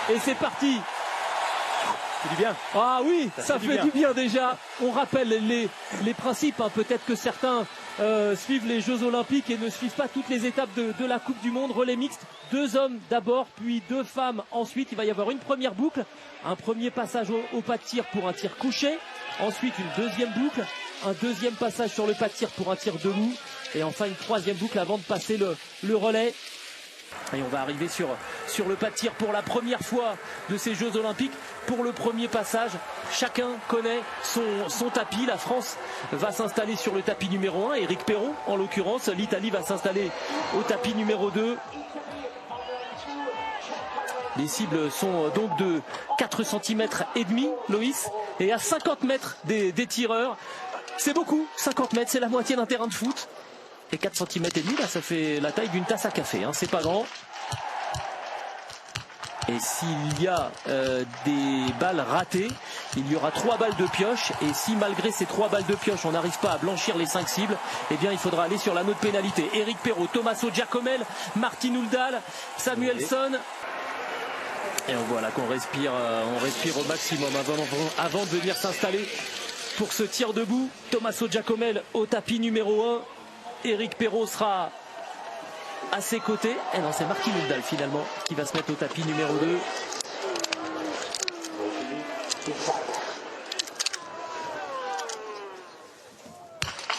Et c'est parti. C'est du bien. Ah oui, ça fait du bien déjà. On rappelle les principes. Hein. Peut-être que certains suivent les Jeux Olympiques et ne suivent pas toutes les étapes de la Coupe du Monde. Relais mixte, 2 hommes d'abord, puis 2 femmes ensuite. Il va y avoir une première boucle, un premier passage au pas de tir pour un tir couché. Ensuite une deuxième boucle, un deuxième passage sur le pas de tir pour un tir debout. Et enfin une troisième boucle avant de passer le relais. Et on va arriver sur le pas de tir pour la première fois de ces Jeux Olympiques. Pour le premier passage, chacun connaît son tapis. La France va s'installer sur le tapis numéro 1. Éric Perrault, en l'occurrence. L'Italie va s'installer au tapis numéro 2. Les cibles sont donc de 4 cm et demi, Loïs, et à 50 mètres des tireurs. C'est beaucoup, 50 mètres, c'est la moitié d'un terrain de foot. Et 4 cm et demi, là, ça fait la taille d'une tasse à café, hein, c'est pas grand. Et s'il y a des balles ratées, il y aura 3 balles de pioche. Et si malgré ces 3 balles de pioche, on n'arrive pas à blanchir les 5 cibles, eh bien il faudra aller sur l'anneau de pénalité. Éric Perrault, Tommaso Giacomel, Martin Ouldaal, Samuelsson. Et on voit là qu'on respire au maximum avant de venir s'installer pour ce tir debout. Tommaso Giacomel au tapis numéro 1. Éric Perrault sera à ses côtés. Et non, c'est Martin Ouldaal finalement qui va se mettre au tapis numéro 2.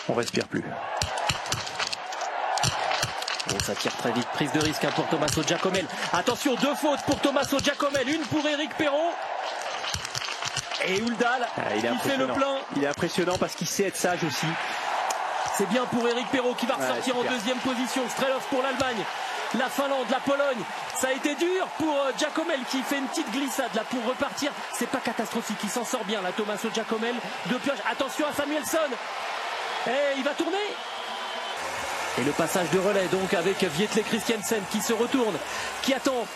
On respire plus. Bon, ça tire très vite. Prise de risque hein, pour Tommaso Giacomel. Attention, 2 fautes pour Tommaso Giacomel. Une pour Éric Perrault. Et Ouldaal qui fait le plein. Il est impressionnant parce qu'il sait être sage aussi. C'est bien pour Éric Perrault qui va ressortir en deuxième position. Strelov pour l'Allemagne. La Finlande, la Pologne. Ça a été dur pour Giacomel qui fait une petite glissade là pour repartir. C'est pas catastrophique, il s'en sort bien là, Tommaso Giacomel. De pioche. Attention à Samuelsson. Et il va tourner. Et le passage de relais donc avec Vietle Christiansen qui se retourne, qui attend.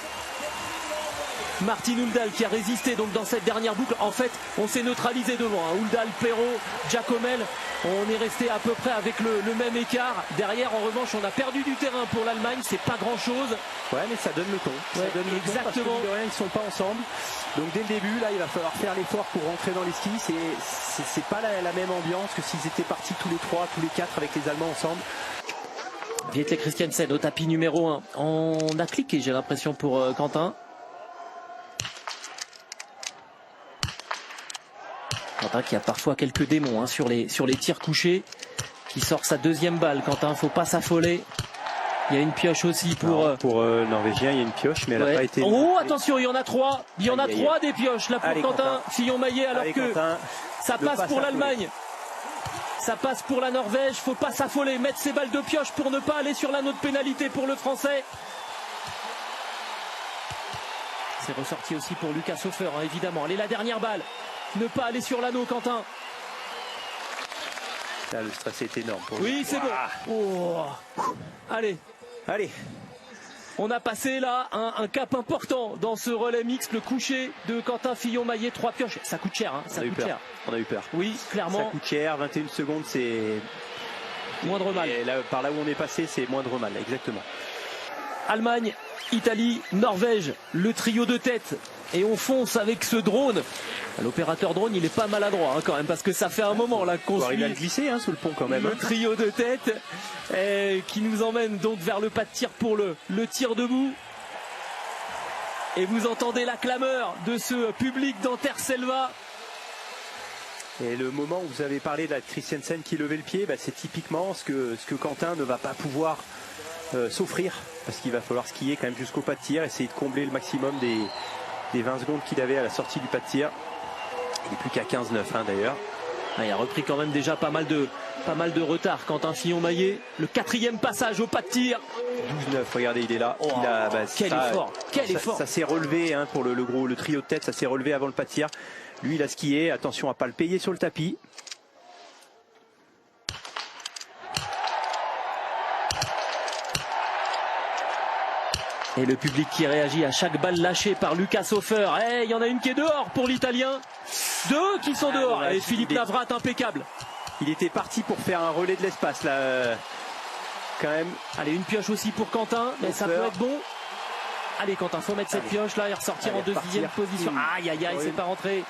Martin Ouldaal qui a résisté donc dans cette dernière boucle. En fait, on s'est neutralisé devant. Hein. Ouldaal, Perrault, Giacomel. On est resté à peu près avec le même écart. Derrière, en revanche, on a perdu du terrain pour l'Allemagne. C'est pas grand-chose. Ouais, mais ça donne le ton. Ouais, ça donne le ton parce que de rien, ils sont pas ensemble. Donc dès le début, là, il va falloir faire l'effort pour rentrer dans les skis. C'est pas la même ambiance que s'ils étaient partis tous les 3, tous les 4 avec les Allemands ensemble. Vietle Christiansen au tapis numéro 1. On a cliqué, j'ai l'impression, pour Quentin. Quentin qui a parfois quelques démons hein, sur les tirs couchés, qui sort sa deuxième balle. Quentin, faut pas s'affoler. Il y a une pioche aussi pour Norvégien, il y a une pioche, mais elle n'a pas été. Oh, attention, il y en a 3. Il y en a 3 des pioches là pour Quentin Fillon-Maillet, alors que Quentin, ça passe pour l'Allemagne. Ça passe pour la Norvège. Faut pas s'affoler, mettre ses balles de pioche pour ne pas aller sur l'anneau de pénalité pour le Français. C'est ressorti aussi pour Lucas Hofer, hein, évidemment. Allez, la dernière balle. Ne pas aller sur l'anneau, Quentin. Là, le stress est énorme pour lui. Oui, c'est bon. Oh. Allez. On a passé là un cap important dans ce relais mixte, le coucher de Quentin Fillon-Maillet. 3 pioches, ça coûte cher. Hein, ça coûte cher. On a eu peur. Oui, clairement. Ça coûte cher, 21 secondes, c'est moindre mal. Et là, par là où on est passé, c'est moindre mal, exactement. Allemagne, Italie, Norvège, le trio de tête. Et on fonce avec ce drone. L'opérateur drone, il est pas maladroit hein, quand même, parce que ça fait un moment là qu'on suit. Il a glissé hein, sous le pont quand même. Le trio de tête qui nous emmène donc vers le pas de tir pour le tir debout. Et vous entendez la clameur de ce public d'Anterselva. Et le moment où vous avez parlé de la Christiansen qui levait le pied, bah, c'est typiquement ce que Quentin ne va pas pouvoir s'offrir, parce qu'il va falloir skier quand même jusqu'au pas de tir, essayer de combler le maximum des 20 secondes qu'il avait à la sortie du pas de tir. Il n'est plus qu'à 15,9 hein, d'ailleurs. Il a repris quand même déjà pas mal de retard. Quentin Fillon-Maillet, le 4e passage au pas de tir. 12,9, regardez, il est là. Quel effort. Ça s'est relevé hein, pour le trio de tête, ça s'est relevé avant le pas de tir. Lui, il a skié. Attention à ne pas le payer sur le tapis. Et le public qui réagit à chaque balle lâchée par Lucas Hofer. Il y en a une qui est dehors pour l'Italien. 2 qui sont dehors. Et Philippe Navrat, impeccable. Il était parti pour faire un relais de l'espace là. Quand même. Allez, une pioche aussi pour Quentin. Mais ça peut être bon. Allez Quentin, faut mettre cette pioche là et ressortir en deuxième position. Aïe aïe aïe, c'est pas rentré.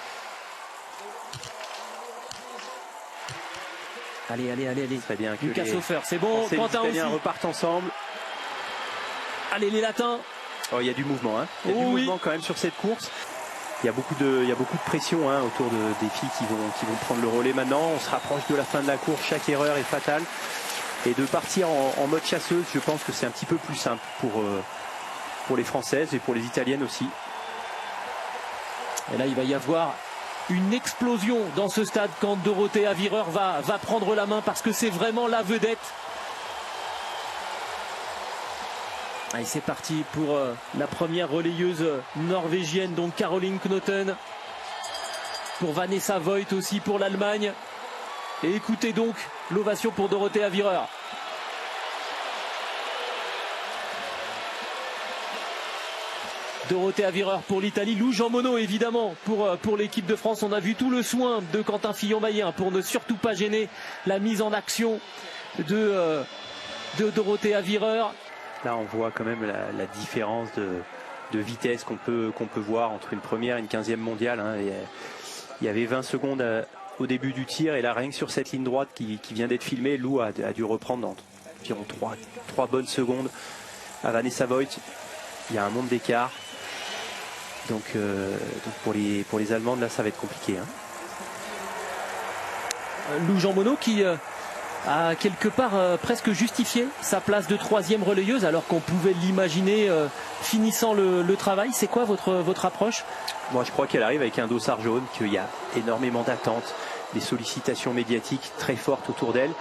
Allez. Très bien. Lucas Hofer, c'est bon. Quentin aussi. Repartent ensemble. Allez les latins. Oh, il y a du mouvement, hein. Il y a du mouvement quand même sur cette course. Il y a beaucoup de pression autour des filles qui vont prendre le relais maintenant. On se rapproche de la fin de la course. Chaque erreur est fatale. Et de partir en mode chasseuse, je pense que c'est un petit peu plus simple pour les Françaises et pour les Italiennes aussi. Et là, il va y avoir une explosion dans ce stade quand Dorothée Avireur va prendre la main parce que c'est vraiment la vedette. Allez, c'est parti pour la première relayeuse norvégienne, donc Caroline Knoten. Pour Vanessa Voigt aussi pour l'Allemagne. Et écoutez donc l'ovation pour Dorothée Avireur. Dorothée Avireur pour l'Italie, Lou Jean Monod évidemment pour l'équipe de France. On a vu tout le soin de Quentin Fillon-Maillet pour ne surtout pas gêner la mise en action de Dorothée Avireur. Là on voit quand même la différence de vitesse qu'on peut voir entre une première et une 15e mondiale. Il y avait 20 secondes au début du tir et là rien que sur cette ligne droite qui vient d'être filmée, Lou a dû reprendre dans environ 3 bonnes secondes à Vanessa Voigt. Il y a un monde d'écart. Donc pour les Allemandes là ça va être compliqué. Lou Jean Monod qui a quelque part presque justifié sa place de 3e relayeuse alors qu'on pouvait l'imaginer finissant le travail. C'est quoi votre approche? Moi je crois qu'elle arrive avec un dossard jaune, qu'il y a énormément d'attentes, des sollicitations médiatiques très fortes autour d'elle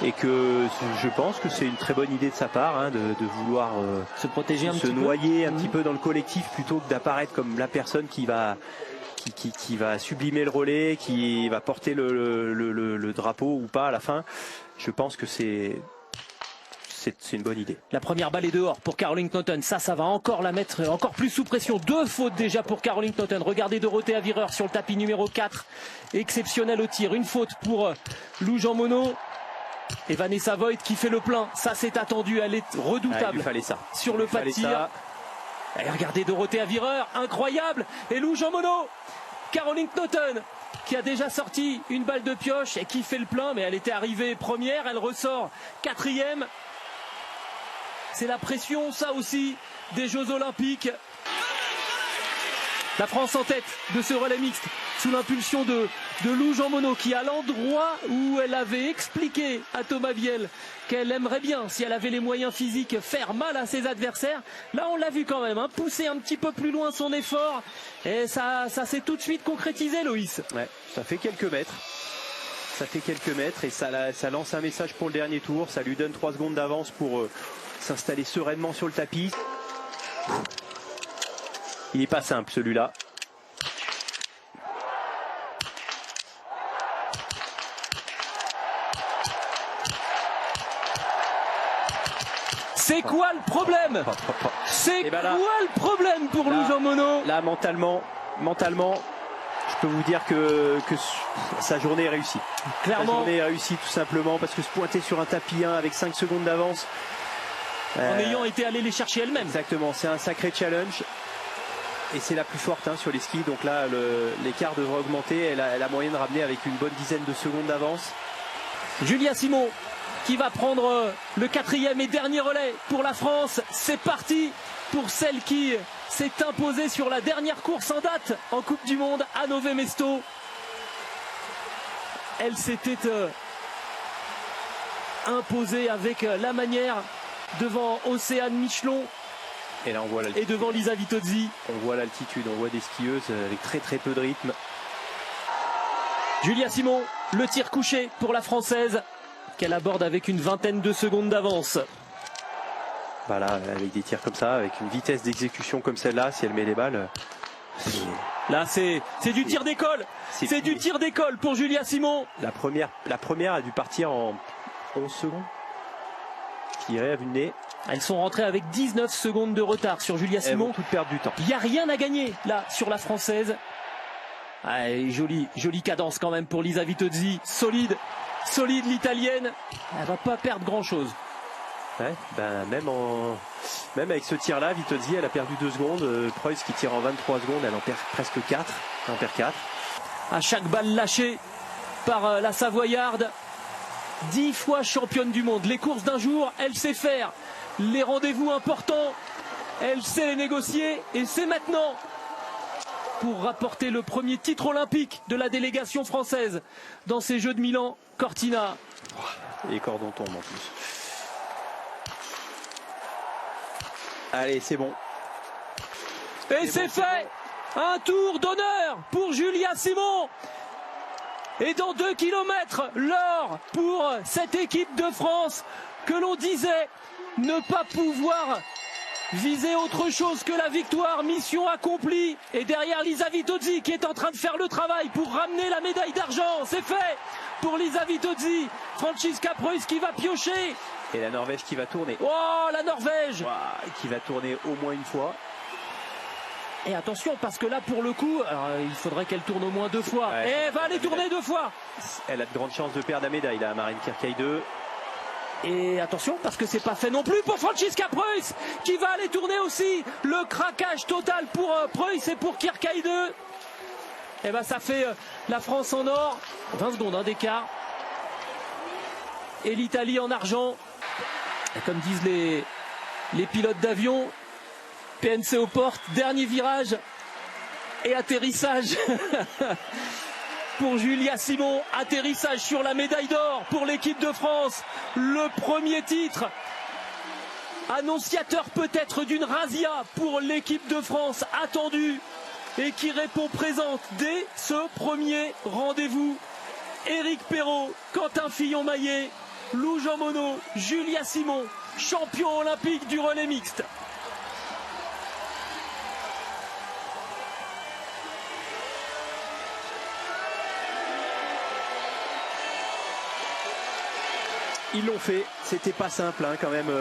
et que je pense que c'est une très bonne idée de sa part de vouloir se protéger se noyer un petit peu dans le collectif plutôt que d'apparaître comme la personne qui va sublimer le relais, qui va porter le drapeau ou pas à la fin. Je pense que c'est une bonne idée. La première balle est dehors pour Caroline Knoten. Ça va encore la mettre encore plus sous pression. 2 fautes déjà pour Caroline Knoten. Regardez Dorothée Avireur sur le tapis numéro 4. Exceptionnel au tir. Une faute pour Lou Jean Monod. Et Vanessa Voigt qui fait le plein. Ça c'est attendu. Elle est redoutable. Il lui fallait ça. Sur le pas de tir. Et regardez Dorothée Avireur. Incroyable. Et Lou Jean Monod. Caroline Knoten qui a déjà sorti une balle de pioche et qui fait le plein. Mais elle était arrivée première. Elle ressort 4e. C'est la pression, ça aussi, des Jeux Olympiques. La France en tête de ce relais mixte sous l'impulsion de Lou Jean Monod qui, à l'endroit où elle avait expliqué à Thomas Viel qu'elle aimerait bien, si elle avait les moyens physiques, faire mal à ses adversaires. Là, on l'a vu quand même, pousser un petit peu plus loin son effort. Et ça s'est tout de suite concrétisé, Loïs. Ouais, ça fait quelques mètres. Ça fait quelques mètres et ça lance un message pour le dernier tour. Ça lui donne 3 secondes d'avance pour s'installer sereinement sur le tapis. Il n'est pas simple celui-là. C'est quoi le problème? C'est quoi le problème pour Lou Jean Monod? Là, mentalement, je peux vous dire que sa journée est réussie. Clairement. Sa journée est réussie tout simplement parce que se pointer sur un tapis 1 avec 5 secondes d'avance. En ayant été allée les chercher elle-même. Exactement, c'est un sacré challenge. Et c'est la plus forte sur les skis. Donc là, l'écart devrait augmenter. Elle a moyen de ramener avec une bonne dizaine de secondes d'avance. Julia Simon qui va prendre le 4e et dernier relais pour la France. C'est parti pour celle qui s'est imposée sur la dernière course en date en Coupe du Monde à Nové Mesto. Elle s'était imposée avec la manière devant Océane Michelon. Et là on voit et devant Lisa Vitozzi. On voit l'altitude, on voit des skieuses avec très peu de rythme. Julia Simon, le tir couché pour la Française, qu'elle aborde avec une vingtaine de secondes d'avance. Voilà, avec des tirs comme ça, avec une vitesse d'exécution comme celle-là, si elle met les balles. Là c'est du tir d'école. C'est du tir d'école pour Julia Simon. La première a dû partir en 11 secondes. Je dirais à vue de nez. Elles sont rentrées avec 19 secondes de retard sur Julia Simon. Elles vont toutes perdre du temps. Il n'y a rien à gagner là sur la Française. Jolie cadence quand même pour Lisa Vitozzi. Solide l'Italienne. Elle va pas perdre grand chose. Ouais, ben même avec ce tir-là, Vitozzi, elle a perdu 2 secondes. Preuss qui tire en 23 secondes, elle en perd presque 4. Elle en perd 4. À chaque balle lâchée par la Savoyarde, 10 fois championne du monde. Les courses d'un jour, elle sait faire. Les rendez-vous importants, elle sait les négocier. Et c'est maintenant pour rapporter le premier titre olympique de la délégation française dans ces Jeux de Milan. Cortina. Et cordon tombe en plus. Allez, c'est bon. Et c'est fait. Un tour d'honneur pour Julia Simon. Et dans 2 km, l'or pour cette équipe de France que l'on disait ne pas pouvoir viser autre chose que la victoire. Mission accomplie. Et derrière Lisa Vitozzi qui est en train de faire le travail pour ramener la médaille d'argent. C'est fait pour Lisa Vitozzi. Franziska Preuss qui va piocher. Et la Norvège qui va tourner. Oh, la Norvège! Wow, qui va tourner au moins une fois. Et attention, parce que là, pour le coup, il faudrait qu'elle tourne au moins 2 fois. Ouais, et elle va aller tourner 2 fois. Elle a de grandes chances de perdre la médaille, là, Marine Kierkegaard. Et attention, parce que c'est pas fait non plus pour Franziska Preuss, qui va aller tourner aussi. Le craquage total pour Preuss et pour Kierkegaard. Et ben, ça fait la France en or. 20 secondes d'écart. Et l'Italie en argent. Et comme disent les pilotes d'avion, PNC aux portes, dernier virage et atterrissage pour Julia Simon, atterrissage sur la médaille d'or pour l'équipe de France, le premier titre, annonciateur peut-être d'une razzia pour l'équipe de France attendue et qui répond présente dès ce premier rendez-vous. Éric Perrault, Quentin Fillon-Maillet, Lou Jean Monod, Julia Simon, champion olympique du relais mixte. Ils l'ont fait, c'était pas simple quand même.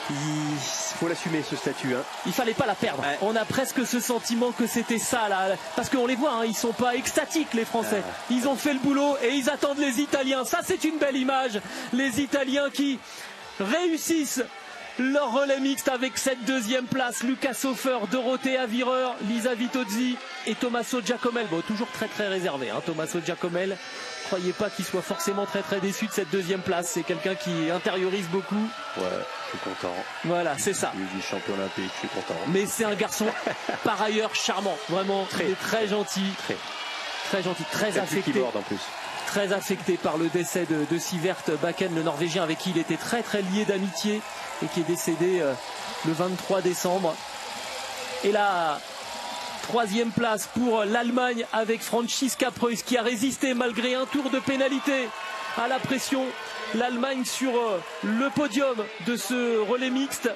Il faut l'assumer ce statut. Il fallait pas la perdre. Ouais. On a presque ce sentiment que c'était ça là, parce qu'on les voit, ils sont pas extatiques les Français. Ils ont fait le boulot et ils attendent les Italiens. Ça c'est une belle image. Les Italiens qui réussissent leur relais mixte avec cette 2e place. Lucas Hofer, Dorothée Avireur, Lisa Vitozzi et Tommaso Giacomel. Bon, toujours très réservé, Tommaso Giacomel. Croyez pas qu'il soit forcément très déçu de cette 2e place. C'est quelqu'un qui intériorise beaucoup. Ouais, je suis content. Voilà, c'est ça. Il est champion olympique, je suis content. Mais c'est un garçon par ailleurs charmant. Vraiment, très gentil. Très gentil, très affecté. En plus. Très affecté par le décès de Sivert Bakken, le Norvégien avec qui il était très lié d'amitié et qui est décédé le 23 décembre. Et là, 3e place pour l'Allemagne avec Franziska Preuss qui a résisté malgré un tour de pénalité à la pression. L'Allemagne sur le podium de ce relais mixte.